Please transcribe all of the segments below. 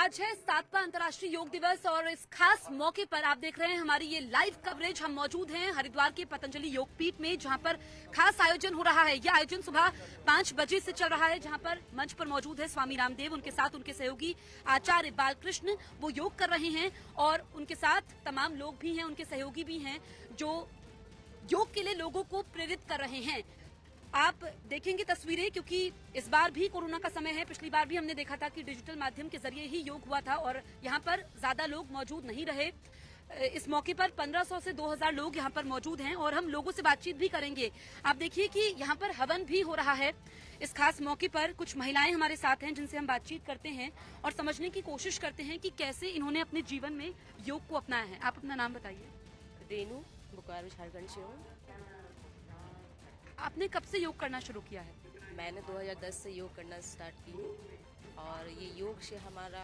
आज है 7वां अंतर्राष्ट्रीय योग दिवस और इस खास मौके पर आप देख रहे हैं हमारी ये लाइव कवरेज। हम मौजूद हैं हरिद्वार के पतंजलि योग पीठ में, जहां पर खास आयोजन हो रहा है। यह आयोजन सुबह 5 बजे से चल रहा है, जहां पर मंच पर मौजूद है स्वामी रामदेव, उनके साथ उनके सहयोगी आचार्य बालकृष्ण, वो योग कर रहे हैं और उनके साथ तमाम लोग भी हैं, उनके सहयोगी भी हैं जो योग के लिए लोगों को प्रेरित कर रहे हैं। आप देखेंगे तस्वीरें, क्योंकि इस बार भी कोरोना का समय है। पिछली बार भी हमने देखा था कि डिजिटल माध्यम के जरिए ही योग हुआ था और यहाँ पर ज्यादा लोग मौजूद नहीं रहे। इस मौके पर 1500 से 2000 लोग यहाँ पर मौजूद हैं और हम लोगों से बातचीत भी करेंगे। आप देखिए कि यहाँ पर हवन भी हो रहा है। इस खास मौके पर कुछ महिलाएं हमारे साथ हैं जिनसे हम बातचीत करते हैं और समझने की कोशिश करते हैं कि कैसे इन्होंने अपने जीवन में योग को अपनाया है। आप अपना नाम बताइए। रेनू, बोकारो झारखंड से हूँ। आपने कब से योग करना शुरू किया है? मैंने 2010 से योग करना स्टार्ट की हूँ और ये योग से हमारा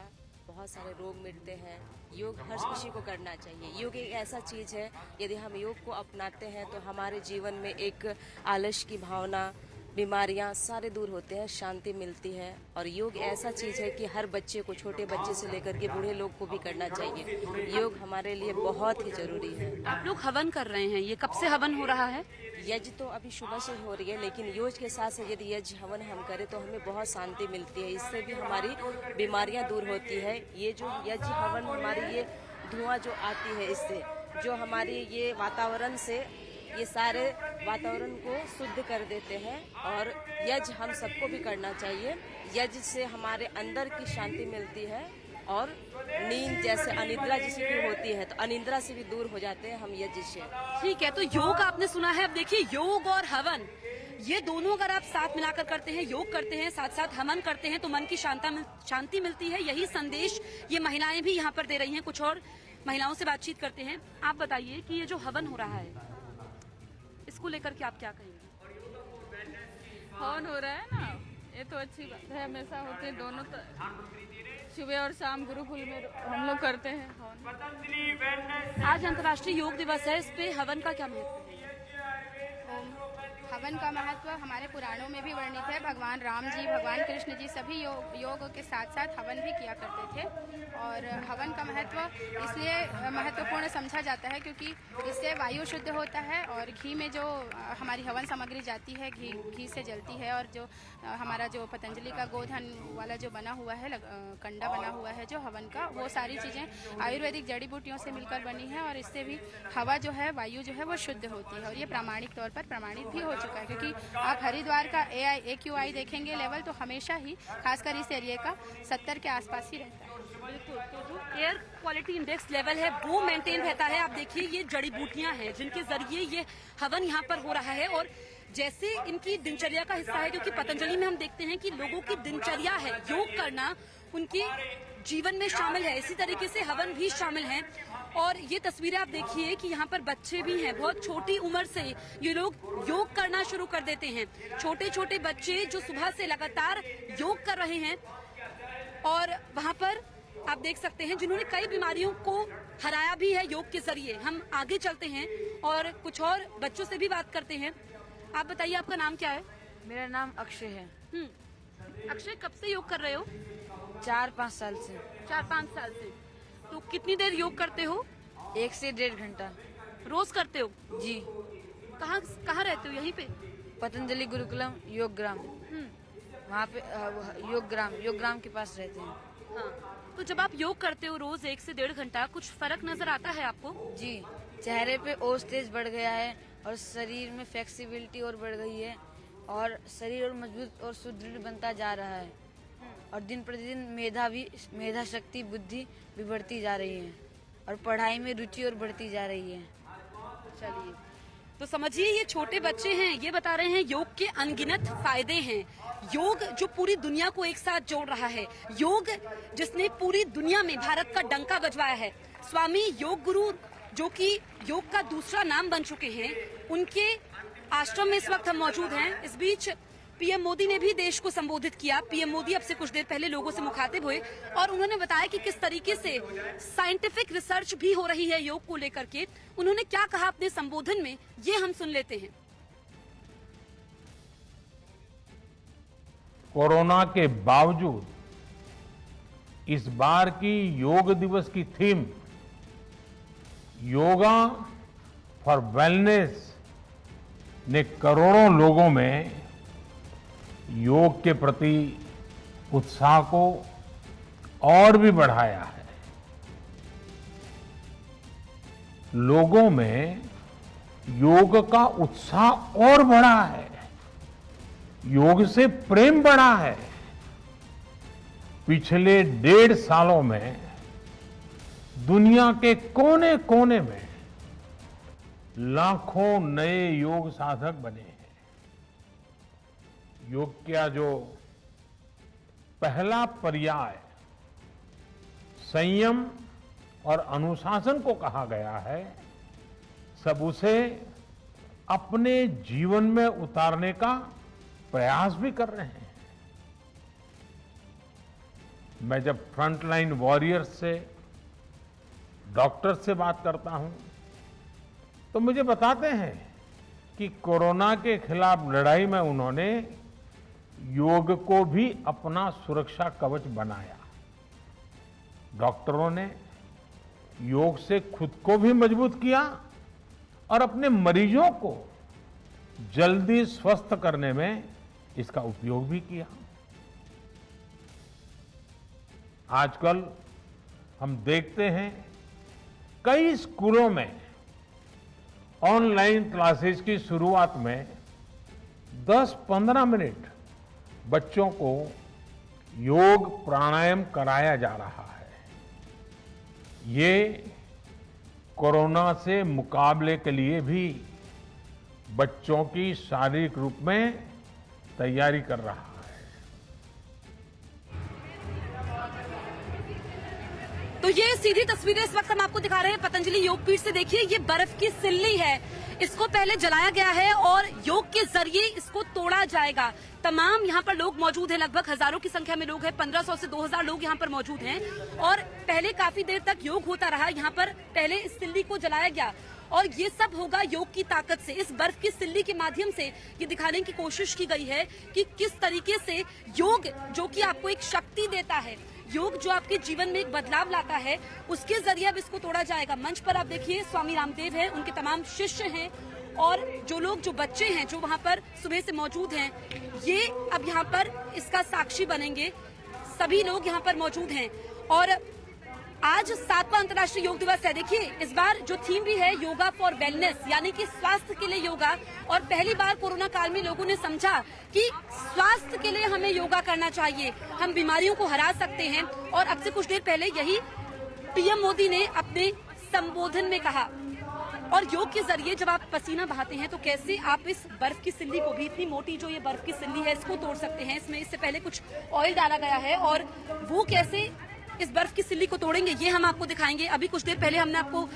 बहुत सारे रोग मिटते हैं। योग हर किसी को करना चाहिए। योग एक ऐसा चीज़ है, यदि हम योग को अपनाते हैं तो हमारे जीवन में एक आलस्य की भावना, बीमारियां सारे दूर होते हैं, शांति मिलती है। और योग ऐसा चीज़ है कि हर बच्चे को, छोटे बच्चे से लेकर के बूढ़े लोग को भी करना चाहिए। योग हमारे लिए बहुत ही जरूरी है। आप लोग हवन कर रहे हैं, ये कब से हवन हो रहा है? यज्ञ तो अभी सुबह से हो रही है, लेकिन योग के साथ साथ यदि यज्ञ हवन हम करें तो हमें बहुत शांति मिलती है। इससे भी हमारी बीमारियां दूर होती है। ये जो यज्ञ हवन हमारी ये धुआं जो आती है, इससे जो हमारी ये वातावरण से ये सारे वातावरण को शुद्ध कर देते हैं। और यज्ञ हम सबको भी करना चाहिए। यज्ञ से हमारे अंदर की शांति मिलती है और नींद, जैसे अनिद्रा जिसे की होती है, तो अनिद्रा से भी दूर हो जाते हैं हम यज्ञ से। ठीक है, तो योग आपने सुना है। अब देखिए, योग और हवन ये दोनों अगर आप साथ मिलाकर करते हैं, योग करते हैं, साथ साथ हवन करते हैं, तो मन की शांति मिलती है। यही संदेश ये महिलाएं भी यहाँ पर दे रही हैं। कुछ और महिलाओं से बातचीत करते हैं। आप बताइए कि ये जो हवन हो रहा है, इसको लेकर के आप क्या कहेंगे? हवन हो रहा है ना, ये तो अच्छी बात है। हमेशा होते हैं दोनों, सुबह और शाम गुरुकुल में हम लोग करते हैं हवन। आज अंतर्राष्ट्रीय योग दिवस है, इस पे हवन का क्या महत्व है? हवन का महत्व हमारे पुराणों में भी वर्णित है। भगवान राम जी, भगवान कृष्ण जी सभी योग के साथ साथ हवन भी किया करते थे। और हवन का महत्व इसलिए महत्वपूर्ण समझा जाता है क्योंकि इससे वायु शुद्ध होता है और घी में जो हमारी हवन सामग्री जाती है, घी से जलती है। और जो हमारा जो पतंजलि का गोधन वाला जो बना हुआ है, कंडा बना हुआ है जो हवन का, वो सारी चीज़ें आयुर्वेदिक जड़ी बूटियों से मिलकर बनी है और इससे भी हवा जो है, वायु जो है वो शुद्ध होती है। और ये प्रामाणिक तौर पर प्रमाणित भी हो चुका है क्योंकि आप हरिद्वार का AQI देखेंगे लेवल, तो हमेशा ही खासकर इस एरिया का 70 के आसपास ही रहता है। बिल्कुल, तो जो एयर क्वालिटी इंडेक्स लेवल है वो मेंटेन रहता है। आप देखिए, ये जड़ी बूटियां हैं जिनके जरिए ये हवन यहाँ पर हो रहा है और जैसे इनकी दिनचर्या का हिस्सा है, क्योंकि पतंजलि में हम देखते हैं कि लोगों की दिनचर्या है, योग करना उनके जीवन में शामिल है। इसी तरीके से हवन भी शामिल है। और ये तस्वीरें आप देखिए कि यहाँ पर बच्चे भी हैं, बहुत छोटी उम्र से ये लोग योग करना शुरू कर देते हैं। छोटे छोटे बच्चे जो सुबह से लगातार योग कर रहे हैं और वहाँ पर आप देख सकते हैं जिन्होंने कई बीमारियों को हराया भी है योग के जरिए। हम आगे चलते हैं और कुछ और बच्चों से भी बात करते हैं। आप बताइए, आपका नाम क्या है? मेरा नाम अक्षय है। अक्षय, कब से योग कर रहे हो? 4-5 साल से। 4-5 साल से। तो कितनी देर योग करते हो? 1 से 1.5 घंटा रोज करते हो? जी। कहाँ रहते हो? यहीं पे पतंजलि गुरुकुलम योग ग्राम, वहाँ पे योग ग्राम के पास रहते हैं। हाँ, तो जब आप योग करते हो रोज 1 से 1.5 घंटा, कुछ फर्क नजर आता है आपको? जी, चेहरे पे ओज तेज बढ़ गया है और शरीर में फ्लेक्सिबिलिटी और बढ़ गई है और शरीर और मजबूत और सुदृढ़ बनता जा रहा है। और दिन प्रतिदिन मेधा शक्ति, बुद्धि भी बढ़ती जा रही है और पढ़ाई में रुचि और बढ़ती जा रही है। चलिए, तो समझिए, ये छोटे बच्चे हैं, ये बता रहे हैं योग के अनगिनत फायदे हैं। योग जो पूरी दुनिया को एक साथ जोड़ रहा है, योग जिसने पूरी दुनिया में भारत का डंका बजवाया है। स्वामी योग गुरु, जो कि योग का दूसरा नाम बन चुके हैं, उनके आश्रम में इस वक्त हम मौजूद हैं। इस बीच पीएम मोदी ने भी देश को संबोधित किया। पीएम मोदी अब से कुछ देर पहले लोगों से मुखातिब हुए और उन्होंने बताया कि किस तरीके से साइंटिफिक रिसर्च भी हो रही है योग को लेकर के। उन्होंने क्या कहा अपने संबोधन में, ये हम सुन लेते हैं। कोरोना के बावजूद इस बार की योग दिवस की थीम योगा फॉर वेलनेस ने करोड़ों लोगों में योग के प्रति उत्साह को और भी बढ़ाया है। लोगों में योग का उत्साह और बढ़ा है, योग से प्रेम बढ़ा है। पिछले 1.5 सालों में दुनिया के कोने कोने में लाखों नए योग साधक बने हैं। योग का जो पहला पर्याय संयम और अनुशासन को कहा गया है, सब उसे अपने जीवन में उतारने का प्रयास भी कर रहे हैं। मैं जब फ्रंटलाइन वॉरियर्स से, डॉक्टर से बात करता हूं तो मुझे बताते हैं कि कोरोना के खिलाफ लड़ाई में उन्होंने योग को भी अपना सुरक्षा कवच बनाया। डॉक्टरों ने योग से खुद को भी मजबूत किया और अपने मरीजों को जल्दी स्वस्थ करने में इसका उपयोग भी किया। आजकल हम देखते हैं कई स्कूलों में ऑनलाइन क्लासेस की शुरुआत में 10-15 मिनट बच्चों को योग प्राणायाम कराया जा रहा है। ये कोरोना से मुकाबले के लिए भी बच्चों की शारीरिक रूप में तैयारी कर रहा है। तो ये सीधी तस्वीरें इस वक्त हम आपको दिखा रहे हैं पतंजलि योगपीठ से। देखिए, ये बर्फ की सिल्ली है, इसको पहले जलाया गया है और योग के जरिए इसको तोड़ा जाएगा। तमाम यहाँ पर लोग मौजूद हैं, लगभग हजारों की संख्या में लोग हैं, 1500 से 2000 लोग यहाँ पर मौजूद हैं। और पहले काफी देर तक योग होता रहा। यहाँ पर पहले इस सिल्ली को जलाया गया और ये सब होगा योग की ताकत से। इस बर्फ की सिल्ली के माध्यम से ये दिखाने की कोशिश की गई है कि किस तरीके से योग, जो कि आपको एक शक्ति देता है, योग जो आपके जीवन में एक बदलाव लाता है, उसके जरिए अब इसको तोड़ा जाएगा। मंच पर आप देखिए स्वामी रामदेव हैं, उनके तमाम शिष्य हैं और जो लोग, जो बच्चे हैं जो वहां पर सुबह से मौजूद हैं, ये अब यहाँ पर इसका साक्षी बनेंगे। सभी लोग यहाँ पर मौजूद हैं और आज 7वां अंतर्राष्ट्रीय योग दिवस है। देखिए, इस बार जो थीम भी है योगा फॉर वेलनेस, यानी कि स्वास्थ्य के लिए योगा। और पहली बार कोरोना काल में लोगों ने समझा कि स्वास्थ्य के लिए हमें योगा करना चाहिए, हम बीमारियों को हरा सकते हैं। और अब से कुछ देर पहले यही पीएम मोदी ने अपने संबोधन में कहा। और योग के जरिए जब आप पसीना बहाते हैं तो कैसे आप इस बर्फ की सिल्ली को भी, इतनी मोटी जो ये बर्फ की सिल्ली है, इसको तोड़ सकते हैं। इसमें इससे पहले कुछ ऑयल डाला गया है और वो कैसे इस बर्फ की सिल्ली को तोड़ेंगे ये हम आपको दिखाएंगे। अभी कुछ देर पहले हमने आपको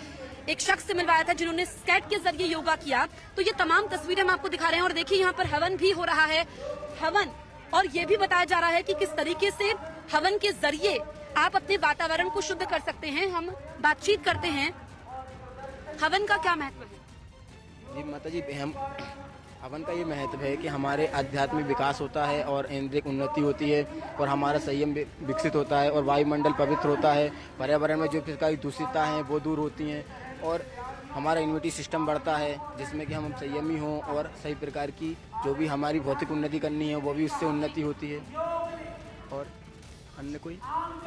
एक शख्स से मिलवाया था जिन्होंने स्केट के जरिए योगा किया, तो ये तमाम तस्वीरें हम आपको दिखा रहे हैं। और देखिए, यहाँ पर हवन भी हो रहा है, हवन। और ये भी बताया जा रहा है कि किस तरीके से हवन के जरिए आप अपने वातावरण को शुद्ध कर सकते हैं। हम बातचीत करते हैं, हवन का क्या महत्व है? जी माता जी, हम हवन का ये महत्व है कि हमारे आध्यात्मिक विकास होता है और इंद्रिय उन्नति होती है और हमारा संयम विकसित होता है और वायुमंडल पवित्र होता है। पर्यावरण में जो प्रकार की दूषितता हैं वो दूर होती हैं और हमारा इम्यूनिटी सिस्टम बढ़ता है, जिसमें कि हम संयमी हों और सही प्रकार की जो भी हमारी भौतिक उन्नति करनी है वो भी उससे उन्नति होती है। और अन्य कोई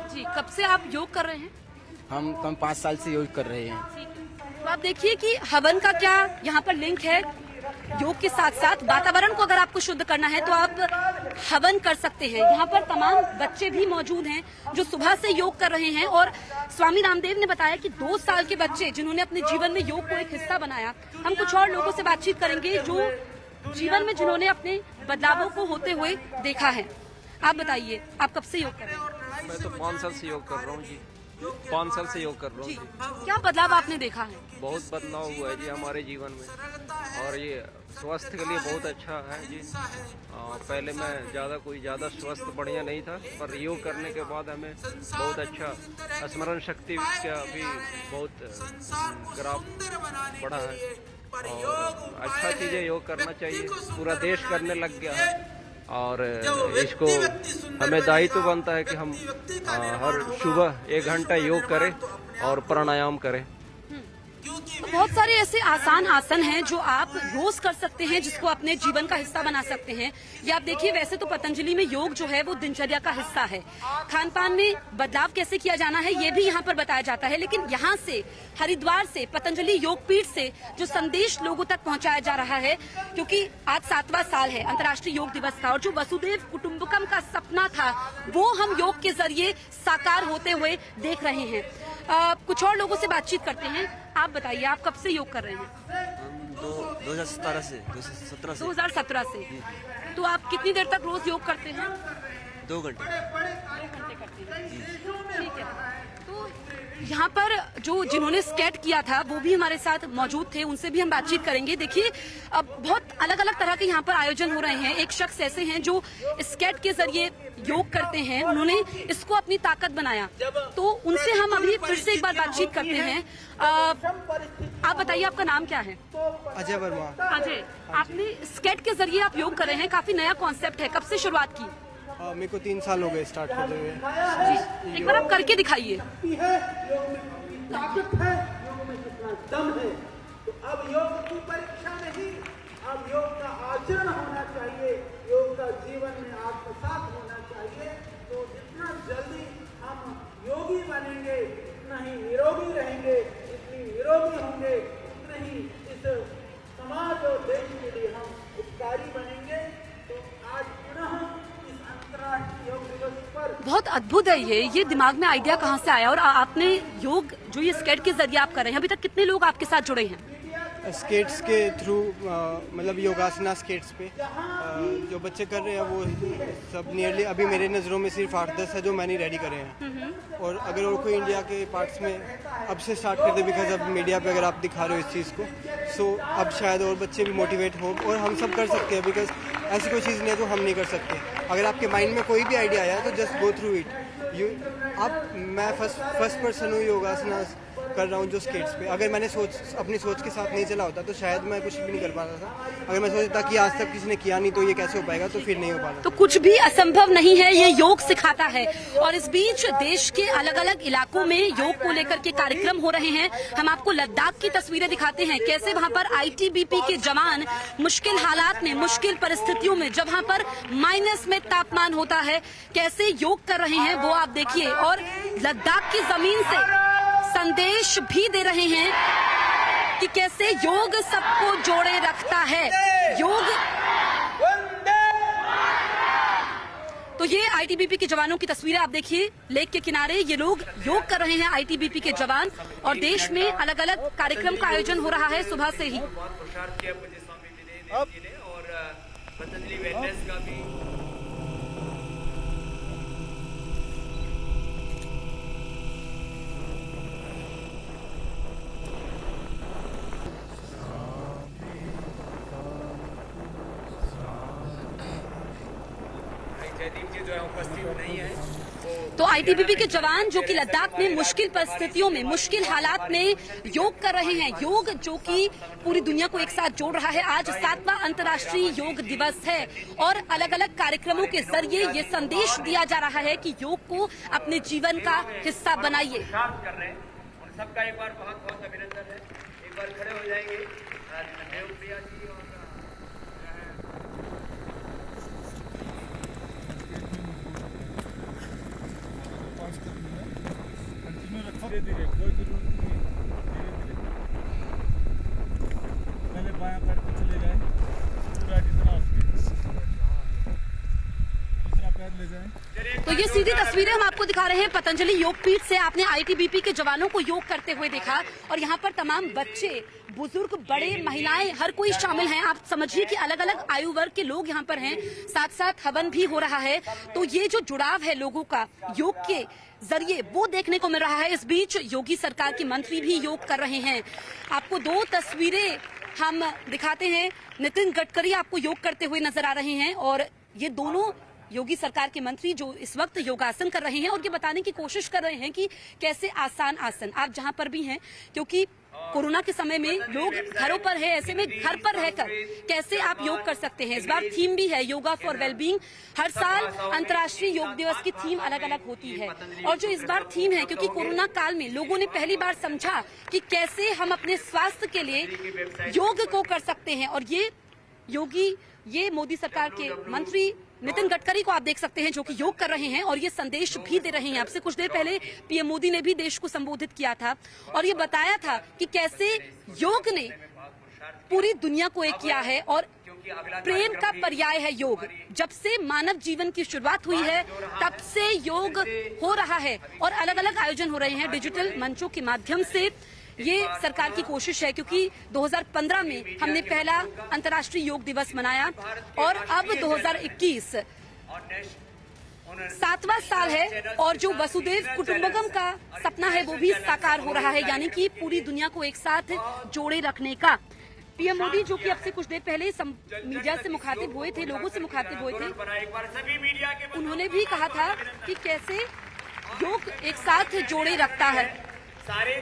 जी, कब से आप योग कर रहे हैं? हम कम 5 साल से योग कर रहे हैं। तो आप देखिए कि हवन का क्या यहाँ पर लिंक है। योग के साथ साथ वातावरण को अगर आपको शुद्ध करना है तो आप हवन कर सकते हैं। यहाँ पर तमाम बच्चे भी मौजूद हैं जो सुबह से योग कर रहे हैं। और स्वामी रामदेव ने बताया कि 2 साल के बच्चे जिन्होंने अपने जीवन में योग को एक हिस्सा बनाया। हम कुछ और लोगों से बातचीत करेंगे जो जीवन में जिन्होंने अपने बदलावों को होते हुए देखा है। आप बताइए, आप कब से योग कर रहे हैं? मैं तो 5 साल से योग कर रहा हूँ जी, 5 साल से योग कर रहा हूँ जी। क्या बदलाव आपने देखा है? बहुत बदलाव हुआ है जी हमारे जीवन में और ये स्वास्थ्य के लिए बहुत अच्छा है जी। पहले मैं ज़्यादा स्वस्थ बढ़िया नहीं था, पर योग करने के बाद हमें बहुत अच्छा स्मरण शक्ति का भी बहुत ग्राफ बढ़ा है और अच्छा चीज़ें योग करना चाहिए। पूरा देश करने लग गया है और इसको हमें दायित्व बनता है कि हम हर सुबह 1 घंटा योग करें और प्राणायाम करें। तो बहुत सारे ऐसे आसान आसन हैं जो आप रोज कर सकते हैं, जिसको अपने जीवन का हिस्सा बना सकते हैं। ये आप देखिए, वैसे तो पतंजलि में योग जो है वो दिनचर्या का हिस्सा है। खान पान में बदलाव कैसे किया जाना है ये भी यहाँ पर बताया जाता है, लेकिन यहाँ से हरिद्वार से पतंजलि योगपीठ से जो संदेश लोगों तक पहुँचाया जा रहा है, क्योंकि आज 7वां साल है अंतर्राष्ट्रीय योग दिवस का, और जो वसुधैव कुटुंबकम का सपना था वो हम योग के जरिए साकार होते हुए देख रहे हैं। कुछ और लोगों से बातचीत करते हैं। आप बताइए, आप कब से योग कर रहे हैं? 2017 से 2017 से। तो आप कितनी देर तक रोज योग करते हैं? 2 घंटे। 2 घंटे करते हैं। ठीक है। तो यहाँ पर जो जिन्होंने स्केट किया था वो भी हमारे साथ मौजूद थे, उनसे भी हम बातचीत करेंगे। देखिए, अब बहुत अलग अलग तरह के यहाँ पर आयोजन हो रहे हैं। एक शख्स ऐसे हैं जो स्केट के जरिए योग करते हैं, उन्होंने इसको अपनी ताकत बनाया, तो उनसे हम अभी फिर से एक बार बातचीत करते हैं। आप बताइए, आपका नाम क्या है? अजय वर्मा। अजय, आपने स्केट के जरिए आप योग कर रहे हैं, काफी नया कॉन्सेप्ट है, कब से शुरुआत की? मेरे को 3 साल हो गए स्टार्ट करते हुए। एक बार आप करके दिखाइए। ताकत है योग में, कितना दम है। तो अब योग की परीक्षा नहीं, अब योग का आचरण होना चाहिए, योग का जीवन में आत्मसात होना चाहिए। तो जितना जल्दी हम योगी बनेंगे उतना ही निरोगी रहेंगे, जितनी निरोगी होंगे उतने ही इस समाज और देश के लिए हम उपकारी बनेंगे। तो आज पुनः इस अंतर्राष्ट्रीय योग दिवस पर बहुत अद्भुत है ये दिमाग में आइडिया कहाँ से आया? और आपने योग जो ये स्केट के जरिए आप कर रहे हैं, अभी तक कितने लोग आपके साथ जुड़े हैं? स्केट्स के थ्रू, मतलब योगासना स्केट्स पे जो बच्चे कर रहे हैं वो सब नियरली अभी मेरे नज़रों में सिर्फ 8-10 है जो मैंने रेडी करे हैं। और अगर और कोई इंडिया के पार्ट्स में अब से स्टार्ट कर दे, बिकॉज अब मीडिया पे अगर आप दिखा रहे हो इस चीज़ को, सो अब शायद और बच्चे भी मोटिवेट हो और हम सब कर सकते हैं। बिकॉज ऐसी कोई चीज़ नहीं है जो हम नहीं कर सकते। अगर आपके माइंड में कोई भी आइडिया आया तो जस्ट गो थ्रू इट। मैं फर्स्ट पर्सन हूँ योगासना कर रहा हूँ जो स्केट्स पे। अगर मैंने अपनी सोच के साथ नहीं चला होता तो शायद मैं कुछ भी नहीं कर पाता था। अगर मैं सोचता कि आज तक किसी ने किया नहीं तो ये कैसे हो पाएगा, तो फिर नहीं हो पाता। तो कुछ भी असंभव नहीं है, ये योग सिखाता है। और इस बीच देश के अलग अलग इलाकों में योग को लेकर के कार्यक्रम हो रहे हैं। हम आपको लद्दाख की तस्वीरें दिखाते हैं, कैसे वहाँ पर ITBP के जवान मुश्किल हालात में, मुश्किल परिस्थितियों में, जब वहाँ पर माइनस में तापमान होता है, कैसे योग कर रहे हैं वो आप देखिए। और लद्दाख की जमीन से संदेश भी दे रहे हैं कि कैसे योग सबको जोड़े रखता है। योग तो ये ITBP के जवानों की तस्वीरें आप देखिए, लेक के किनारे ये लोग योग कर रहे हैं, ITBP के जवान। और देश में अलग अलग कार्यक्रम का आयोजन हो रहा है सुबह से ही। तो ITBP के जवान जो कि लद्दाख में मुश्किल परिस्थितियों में, मुश्किल हालात में योग कर रहे हैं। योग जो कि पूरी दुनिया को एक साथ जोड़ रहा है। आज 7वां अंतर्राष्ट्रीय योग दिवस है और अलग अलग कार्यक्रमों के जरिए ये संदेश दिया जा रहा है कि योग को अपने जीवन का हिस्सा बनाइए। सबका एक बार बहुत बहुत अभिनंदन है। एक बार खड़े हो जाएंगे। देवप्रिया जी धीरे धीरे, कोई जरूरत नहीं, धीरे धीरे पहले बायां पैर पे चले जाएं, पूरा जितना दूसरा पैर ले जाएं। तो ये सीधी तस्वीरें हम आपको दिखा रहे हैं पतंजलि योगपीठ से। आपने ITBP के जवानों को योग करते हुए देखा और यहाँ पर तमाम बच्चे, बुजुर्ग, बड़े, महिलाएं, हर कोई शामिल हैं। आप समझिए कि अलग अलग आयु वर्ग के लोग यहाँ पर हैं। साथ साथ हवन भी हो रहा है। तो ये जो जुड़ाव है लोगों का योग के जरिए वो देखने को मिल रहा है। इस बीच योगी सरकार के मंत्री भी योग कर रहे हैं। आपको 2 तस्वीरें हम दिखाते हैं। नितिन गडकरी आपको योग करते हुए नजर आ रहे हैं और ये दोनों योगी सरकार के मंत्री जो इस वक्त योगासन कर रहे हैं और ये बताने की कोशिश कर रहे हैं कि कैसे आसान आसन, आप जहां पर भी हैं, क्योंकि कोरोना के समय में लोग घरों पर है, ऐसे में घर पर रहकर कैसे आप योग कर सकते हैं। इस बार थीम भी है योगा फॉर वेलबींग। हर साल अंतर्राष्ट्रीय योग दिवस की थीम अलग अलग होती है और जो इस बार थीम है, क्योंकि कोरोना काल में लोगों ने पहली बार समझा कि कैसे हम अपने स्वास्थ्य के लिए योग को कर सकते हैं और ये मोदी सरकार के मंत्री नितिन गडकरी को आप देख सकते हैं जो कि योग कर रहे हैं और ये संदेश भी दे रहे हैं। आपसे कुछ देर पहले पीएम मोदी ने भी देश को संबोधित किया था और ये बताया था कि कैसे योग ने पूरी दुनिया को एक किया है और प्रेम का पर्याय है योग। जब से मानव जीवन की शुरुआत हुई है तब से योग हो रहा है और अलग अलग आयोजन हो रहे हैं डिजिटल मंचों के माध्यम से। ये सरकार की कोशिश है क्योंकि 2015 में हमने पहला अंतर्राष्ट्रीय योग दिवस मनाया और अब 2021 7वां साल है और जो वसुदेव कुटुंबकम का सपना है वो भी साकार हो रहा है, यानी कि पूरी दुनिया को एक साथ जोड़े रखने का। पीएम मोदी जो कि अब से कुछ देर पहले मीडिया से मुखातिब हुए थे, लोगों से मुखातिब हुए थे, उन्होंने भी कहा था कि कैसे योग एक साथ जोड़े रखता है।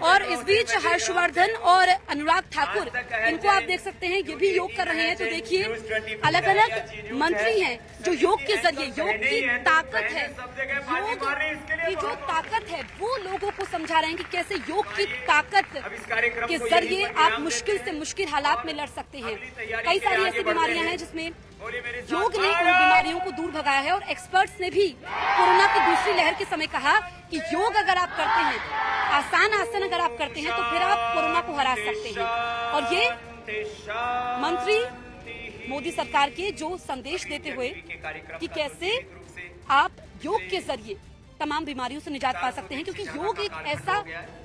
और इस बीच हर्षवर्धन और अनुराग ठाकुर, इनको आप देख सकते हैं, ये भी योग कर रहे हैं। तो देखिए अलग अलग मंत्री हैं जो योग के जरिए, योग की ताकत है, योग की जो ताकत है वो लोगों को समझा रहे हैं कि कैसे योग की ताकत के जरिए आप मुश्किल से मुश्किल हालात में लड़ सकते हैं। कई सारी ऐसी बीमारियां हैं जिसमें योग ने उन बीमारियों को दूर भगाया है और एक्सपर्ट्स ने भी कोरोना की दूसरी लहर के समय कहा कि योग अगर आप करते हैं, आसान आसन अगर आप करते हैं तो फिर आप कोरोना को हरा सकते हैं। और ये मंत्री मोदी सरकार के जो संदेश देते हुए कि कैसे आप योग के जरिए तमाम बीमारियों से निजात पा सकते हैं, क्योंकि योग एक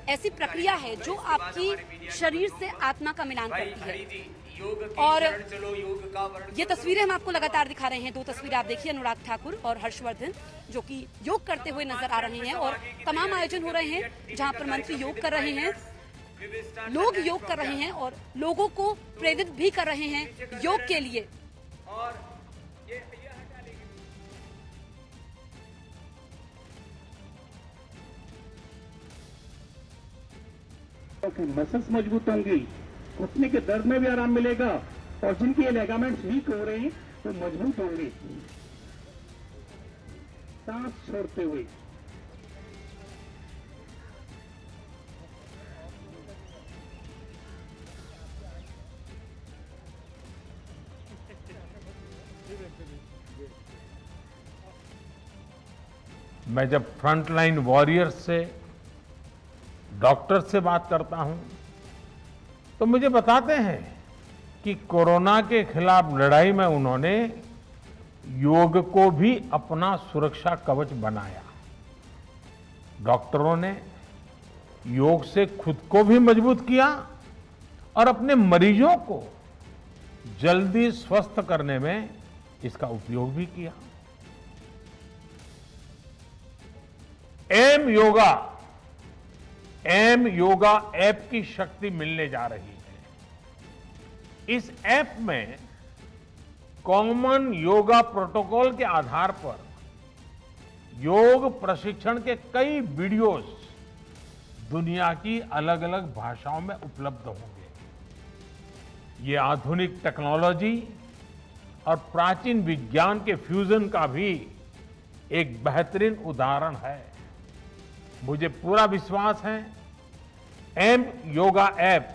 ऐसी प्रक्रिया है जो आपकी शरीर से आत्मा का मिलान करती है। और ये तस्वीरें हम आपको लगातार दिखा रहे हैं। 2 तस्वीरें आप देखिए, अनुराग ठाकुर और हर्षवर्धन जो कि योग करते हुए नजर आ रहे हैं और तमाम आयोजन हो रहे हैं जहां पर मंत्री योग कर रहे हैं, लोग योग कर रहे हैं और लोगों को प्रेरित भी कर रहे हैं योग के लिए। मसल्स मजबूत होंगी, घुटने के दर्द में भी आराम मिलेगा और जिनके लिगामेंट्स वीक हो रहे हैं वो मजबूत होंगे। सांस छोड़ते हुए मैं जब फ्रंटलाइन वॉरियर्स से, डॉक्टर से बात करता हूं तो मुझे बताते हैं कि कोरोना के खिलाफ लड़ाई में उन्होंने योग को भी अपना सुरक्षा कवच बनाया। डॉक्टरों ने योग से खुद को भी मजबूत किया और अपने मरीजों को जल्दी स्वस्थ करने में इसका उपयोग भी किया। एम योगा ऐप की शक्ति मिलने जा रही है। इस ऐप में कॉमन योगा प्रोटोकॉल के आधार पर योग प्रशिक्षण के कई वीडियोस दुनिया की अलग अलग भाषाओं में उपलब्ध होंगे। ये आधुनिक टेक्नोलॉजी और प्राचीन विज्ञान के फ्यूजन का भी एक बेहतरीन उदाहरण है। मुझे पूरा विश्वास है एम योगा ऐप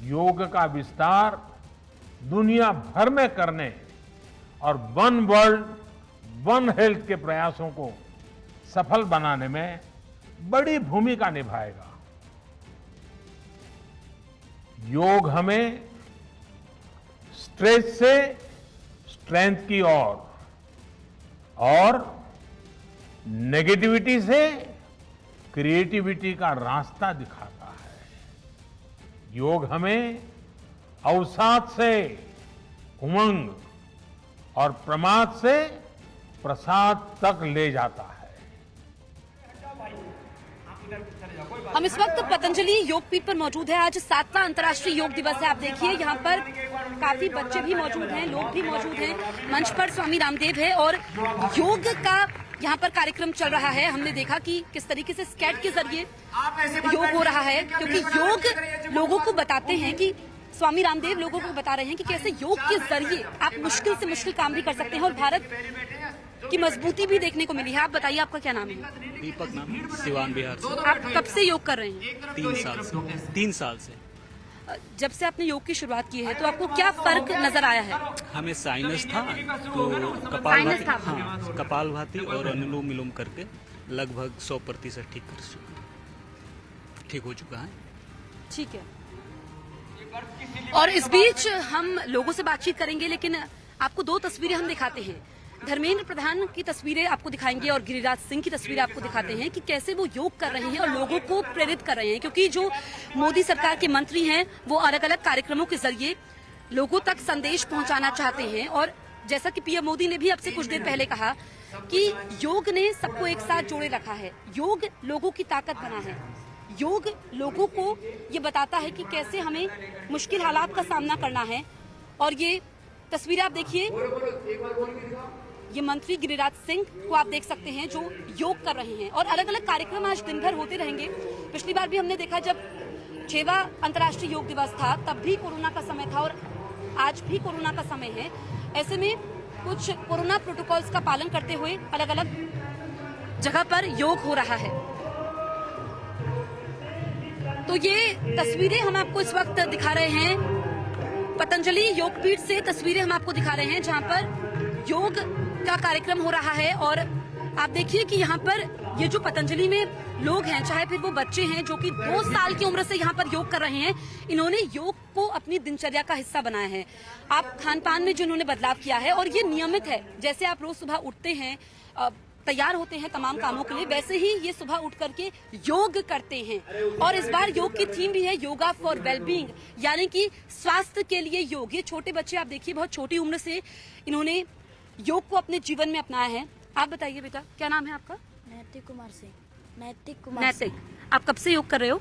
योग का विस्तार दुनिया भर में करने और वन वर्ल्ड वन हेल्थ के प्रयासों को सफल बनाने में बड़ी भूमिका निभाएगा। योग हमें स्ट्रेस से स्ट्रेंथ की ओर और नेगेटिविटी से क्रिएटिविटी का रास्ता दिखाता है। योग हमें अवसाद से उमंग और प्रमाद से प्रसाद तक ले जाता है। हम इस वक्त पतंजलि योगपीठ पर मौजूद है। आज 7वां अंतर्राष्ट्रीय योग दिवस है। आप देखिए यहाँ पर काफी बच्चे भी मौजूद हैं, लोग भी मौजूद हैं। मंच पर स्वामी रामदेव है और योग का यहाँ पर कार्यक्रम चल रहा है। हमने देखा कि किस तरीके से स्केट के जरिए योग हो रहा है, क्योंकि योग लोगों को बताते हैं कि स्वामी रामदेव लोगों को बता रहे हैं कि कैसे योग के जरिए आप मुश्किल से मुश्किल काम भी कर सकते हैं और भारत की मजबूती भी देखने को मिली है। आप बताइए, आपका क्या नाम है? दीपक नाम है, सिवान बिहार से। आप कब से योग कर रहे हैं? 3 साल से। जब से आपने योग की शुरुआत की है तो आपको क्या फर्क नजर आया है? हमें साइनस था तो कपालभाति और अनुलोम विलोम करके लगभग 100% ठीक हो चुका है। ठीक है। और इस बीच हम लोगों से बातचीत करेंगे, लेकिन आपको 2 तस्वीरें हम दिखाते हैं। धर्मेंद्र प्रधान की तस्वीरें आपको दिखाएंगे और गिरिराज सिंह की तस्वीरें आपको दिखाते हैं कि कैसे वो योग कर रहे हैं और लोगों को प्रेरित कर रहे हैं, क्योंकि जो मोदी सरकार के मंत्री हैं वो अलग अलग कार्यक्रमों के जरिए लोगों तक संदेश पहुंचाना चाहते हैं। और जैसा कि पीएम मोदी ने भी अब से कुछ देर पहले कहा कि योग ने सबको एक साथ जोड़े रखा है, योग लोगों की ताकत बना है, योग लोगों को ये बताता है कि कैसे हमें मुश्किल हालात का सामना करना है। और ये तस्वीरें आप देखिए, ये मंत्री गिरिराज सिंह को आप देख सकते हैं जो योग कर रहे हैं। और अलग अलग कार्यक्रम आज दिन भर होते रहेंगे। पिछली बार भी हमने देखा जब 6वां अंतर्राष्ट्रीय योग दिवस था तब भी कोरोना का समय था और आज भी कोरोना का समय है। ऐसे में कुछ कोरोना प्रोटोकॉल्स का पालन करते हुए अलग अलग जगह पर योग हो रहा है। तो ये तस्वीरें हम आपको इस वक्त दिखा रहे हैं, पतंजलि योगपीठ से तस्वीरें हम आपको दिखा रहे हैं जहां पर योग का कार्यक्रम हो रहा है। और आप देखिए कि यहाँ पर ये जो पतंजलि में लोग हैं, चाहे फिर वो बच्चे हैं जो कि 2 साल की उम्र से यहाँ पर योग कर रहे हैं, इन्होंने योग को अपनी दिनचर्या का हिस्सा बनाया है। आप खान पान में जो इन्होंने बदलाव किया है और ये नियमित है, जैसे आप रोज सुबह उठते हैं तैयार होते हैं तमाम कामों के लिए, वैसे ही ये सुबह उठ करके योग करते हैं। और इस बार योग की थीम भी है योगा फॉर वेलबींग, यानी कि स्वास्थ्य के लिए योग। ये छोटे बच्चे आप देखिए बहुत छोटी उम्र से इन्होंने योग को अपने जीवन में अपनाया है। आप बताइए बेटा, क्या नाम है आपका? नैतिक कुमार सिंह। नैतिक, आप कब से योग कर रहे हो?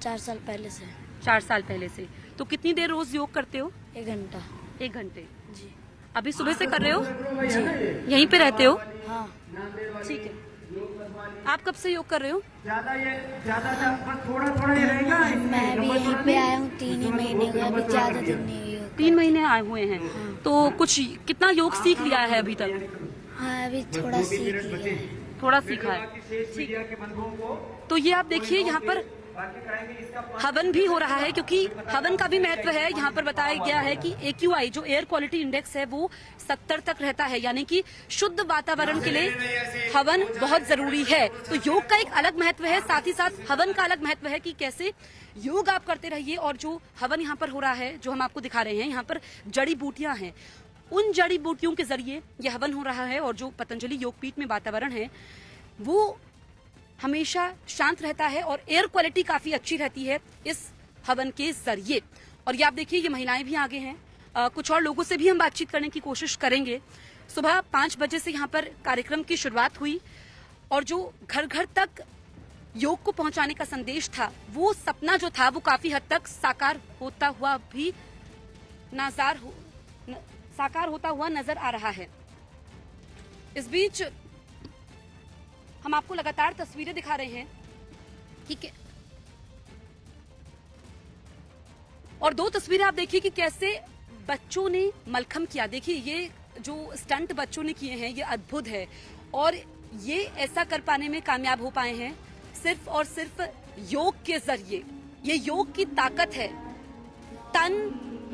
4 साल पहले से। 4 साल पहले से। तो कितनी देर रोज योग करते हो? 1 घंटा। 1 घंटे जी। अभी सुबह से कर रहे हो? जी। यहीं पे रहते हो? हाँ। ठीक है। आप कब से योग कर रहे हो? मैं भी यहीं पे आया हूँ 3 ही महीने हुए, अभी ज्यादा दिन नहीं हुए। 3 महीने आए हुए हैं। तो कुछ कितना योग सीख लिया है अभी तक? हाँ, अभी थोड़ा सीख लिया है। थोड़ा सीखा है। तो ये आप देखिए यहाँ पर हवन भी हो रहा है, क्योंकि हवन का भी महत्व है। यहाँ पर बताया गया है कि AQI जो एयर क्वालिटी इंडेक्स है वो 70 तक रहता है, यानी कि शुद्ध वातावरण के लिए हवन बहुत जरूरी है। तो योग का एक अलग महत्व है, साथ ही साथ हवन का अलग महत्व है कि कैसे योग आप करते रहिए। और जो हवन यहाँ पर हो रहा है, जो हम आपको दिखा रहे हैं, यहाँ पर जड़ी बूटियां हैं, उन जड़ी बूटियों के जरिए ये हवन हो रहा है। और जो पतंजलि योगपीठ में वातावरण है वो हमेशा शांत रहता है और एयर क्वालिटी काफी अच्छी रहती है इस हवन के जरिए। और ये आप देखिए, ये महिलाएं भी आगे हैं। कुछ और लोगों से भी हम बातचीत करने की कोशिश करेंगे। सुबह 5 बजे से यहाँ पर कार्यक्रम की शुरुआत हुई और जो घर घर तक योग को पहुंचाने का संदेश था, वो सपना जो था वो काफी हद तक साकार होता हुआ नजर आ रहा है। इस बीच हम आपको लगातार तस्वीरें दिखा रहे हैं कि और 2 तस्वीरें आप देखिए कि कैसे बच्चों ने मलखम किया। देखिए ये जो स्टंट बच्चों ने किए हैं ये अद्भुत है और ये ऐसा कर पाने में कामयाब हो पाए हैं सिर्फ और सिर्फ योग के जरिए। ये योग की ताकत है, तन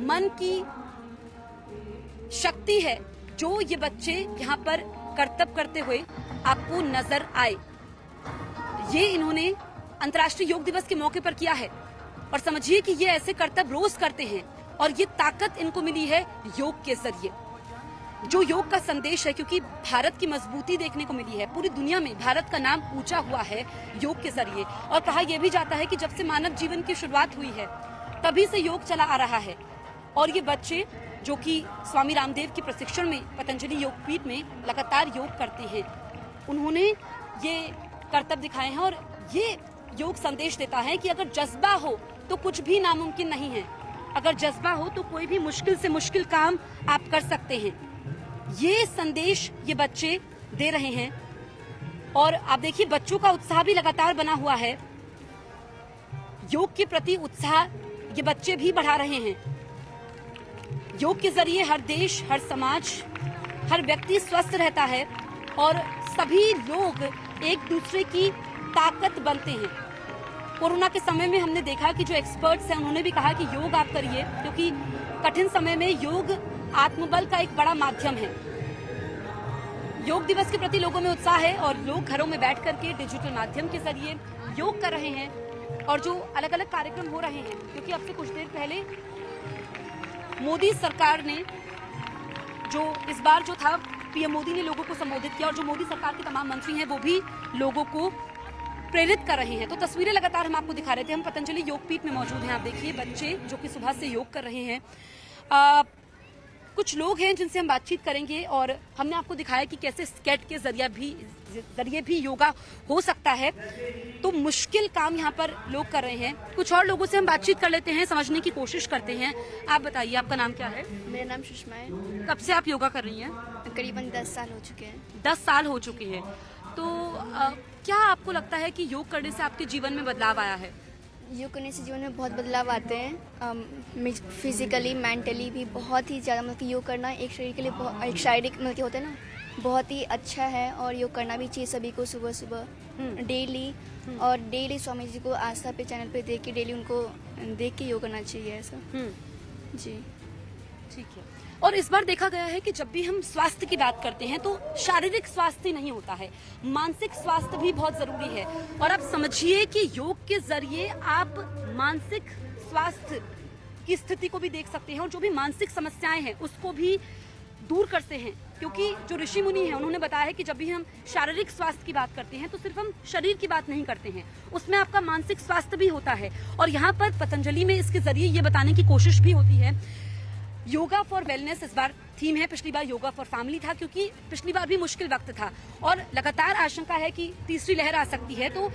मन की शक्ति है जो ये बच्चे यहाँ पर करतब करते हुए आपको नजर आए। ये इन्होंने अंतर्राष्ट्रीय योग दिवस के मौके पर किया है और समझिए कि ये ऐसे करतब रोज करते हैं और ये ताकत इनको मिली है योग के जरिए। जो योग का संदेश है, क्योंकि भारत की मजबूती देखने को मिली है, पूरी दुनिया में भारत का नाम ऊंचा हुआ है योग के जरिए। और कहा यह भी जाता है कि जब से मानव जीवन की शुरुआत हुई है तभी से योग चला आ रहा है। और ये बच्चे जो कि स्वामी रामदेव के प्रशिक्षण में पतंजलि योगपीठ में लगातार योग करते हैं, उन्होंने ये करतब दिखाए हैं और ये योग संदेश देता है कि अगर जज्बा हो तो कुछ भी नामुमकिन नहीं है। अगर जज्बा हो तो कोई भी मुश्किल से मुश्किल काम आप कर सकते हैं। ये संदेश ये बच्चे दे रहे हैं और आप देखिए बच्चों का उत्साह भी लगातार बना हुआ है। योग के प्रति उत्साह ये बच्चे भी बढ़ा रहे हैं। योग के जरिए हर देश, हर समाज, हर व्यक्ति स्वस्थ रहता है और सभी लोग एक दूसरे की ताकत बनते हैं। कोरोना के समय में हमने देखा कि जो एक्सपर्ट्स हैं उन्होंने भी कहा कि योग आप करिए, क्योंकि कठिन समय में योग आत्मबल का एक बड़ा माध्यम है। योग दिवस के प्रति लोगों में उत्साह है और लोग घरों में बैठ करके डिजिटल माध्यम के जरिए योग कर रहे हैं और जो अलग अलग कार्यक्रम हो रहे हैं, क्योंकि अब से कुछ देर पहले मोदी सरकार ने जो इस बार जो था पीएम मोदी ने लोगों को संबोधित किया और जो मोदी सरकार के तमाम मंत्री हैं वो भी लोगों को प्रेरित कर रहे हैं। तो तस्वीरें लगातार हम आपको दिखा रहे थे। हम पतंजलि योगपीठ में मौजूद हैं। आप देखिए बच्चे जो कि सुबह से योग कर रहे हैं। कुछ लोग हैं जिनसे हम बातचीत करेंगे और हमने आपको दिखाया कि कैसे स्केट के जरिए भी योगा हो सकता है। तो मुश्किल काम यहाँ पर लोग कर रहे हैं। कुछ और लोगों से हम बातचीत कर लेते हैं, समझने की कोशिश करते हैं। आप बताइए, आपका नाम क्या है? मेरा नाम सुषमा है। कब से आप योगा कर रही हैं? करीबन 10 साल हो चुके हैं। 10 साल हो चुके हैं। तो क्या आपको लगता है कि योग करने से आपके जीवन में बदलाव आया है? योग करने से जीवन में बहुत बदलाव आते हैं। फिजिकली, मेंटली भी बहुत ही ज़्यादा, मतलब कि योग करना एक शरीर के लिए एक शारीरिक मतलब कि होता है ना, बहुत ही अच्छा है। और योग करना भी चाहिए सभी को सुबह सुबह डेली। और डेली स्वामी जी को आस्था पे चैनल पे देख के डेली उनको देख के योग करना चाहिए ऐसा। जी ठीक है। और इस बार देखा गया है कि जब भी हम स्वास्थ्य की बात करते हैं तो शारीरिक स्वास्थ्य नहीं होता है, मानसिक स्वास्थ्य भी बहुत जरूरी है। और आप समझिए कि योग के जरिए आप मानसिक स्वास्थ्य की स्थिति को भी देख सकते हैं और जो भी मानसिक समस्याएं हैं उसको भी दूर करते हैं। क्योंकि जो ऋषि मुनि हैं उन्होंने बताया है कि जब भी हम शारीरिक स्वास्थ्य की बात करते हैं तो सिर्फ हम शरीर की बात नहीं करते हैं, उसमें आपका मानसिक स्वास्थ्य भी होता है। और यहाँ पर पतंजलि में इसके जरिए ये बताने की कोशिश भी होती है। योगा फॉर वेलनेस इस बार थीम है। पिछली बार योगा फॉर फैमिली था, क्योंकि पिछली बार भी मुश्किल वक्त था और लगातार आशंका है कि तीसरी लहर आ सकती है। तो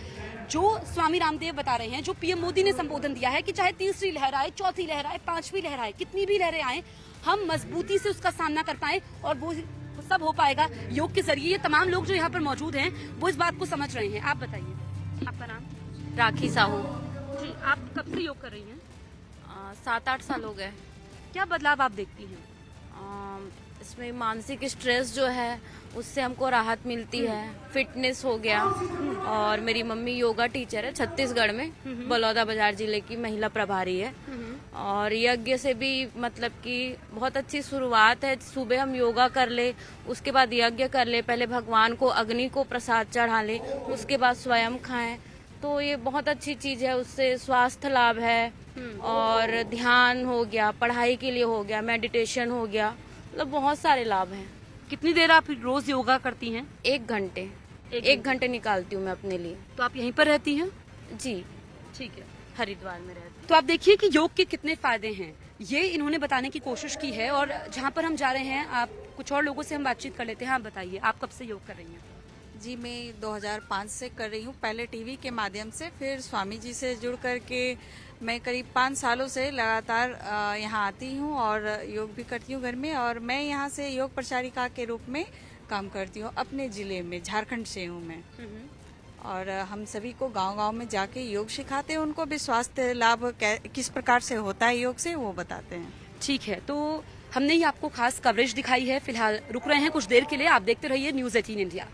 जो स्वामी रामदेव बता रहे हैं, जो पीएम मोदी ने संबोधन दिया है कि चाहे तीसरी लहर आए, चौथी लहर आए, 5वीं लहर आए, कितनी भी लहरें आए, हम मजबूती से उसका सामना कर पाए और वो सब हो पाएगा योग के जरिए। ये तमाम लोग जो यहाँ पर मौजूद हैं वो इस बात को समझ रहे हैं। आप बताइए, आपका नाम? राखी साहू जी। आप कब से योग कर रही हैं? 7-8 साल हो गए। क्या बदलाव आप देखती हैं? इसमें मानसिक स्ट्रेस जो है उससे हमको राहत मिलती है, फिटनेस हो गया। और मेरी मम्मी योगा टीचर है छत्तीसगढ़ में, बलौदा बाजार जिले की महिला प्रभारी है। और यज्ञ से भी मतलब कि बहुत अच्छी शुरुआत है। सुबह हम योगा कर ले, उसके बाद यज्ञ कर ले, पहले भगवान को अग्नि को प्रसाद चढ़ा ले, उसके बाद स्वयं खाएं। तो ये बहुत अच्छी चीज है, उससे स्वास्थ्य लाभ है और ध्यान हो गया, पढ़ाई के लिए हो गया, मेडिटेशन हो गया, मतलब बहुत सारे लाभ हैं। कितनी देर आप रोज योगा करती हैं? 1 घंटे। 1 घंटे निकालती हूँ मैं अपने लिए। तो आप यहीं पर रहती हैं? जी ठीक है, हरिद्वार में रहती हूँ। तो आप देखिए कि योग के कितने फायदे हैं, ये इन्होंने बताने की कोशिश की है। और जहाँ पर हम जा रहे हैं, आप कुछ और लोगों से हम बातचीत कर लेते हैं। आप बताइए, आप कब से योग कर रही हैं? जी, मैं 2005 से कर रही हूँ, पहले टीवी के माध्यम से, फिर स्वामी जी से जुड़ करके मैं करीब 5 सालों से लगातार यहाँ आती हूँ और योग भी करती हूँ घर में। और मैं यहाँ से योग प्रचारिका के रूप में काम करती हूँ अपने जिले में, झारखंड से हूँ मैं। और हम सभी को गांव-गांव में जाके योग सिखाते हैं, उनको भी स्वास्थ्य लाभ किस प्रकार से होता है योग से वो बताते हैं। ठीक है, तो हमने ये आपको खास कवरेज दिखाई है। फिलहाल रुक रहे हैं कुछ देर के लिए। आप देखते रहिए न्यूज़ 18 इंडिया।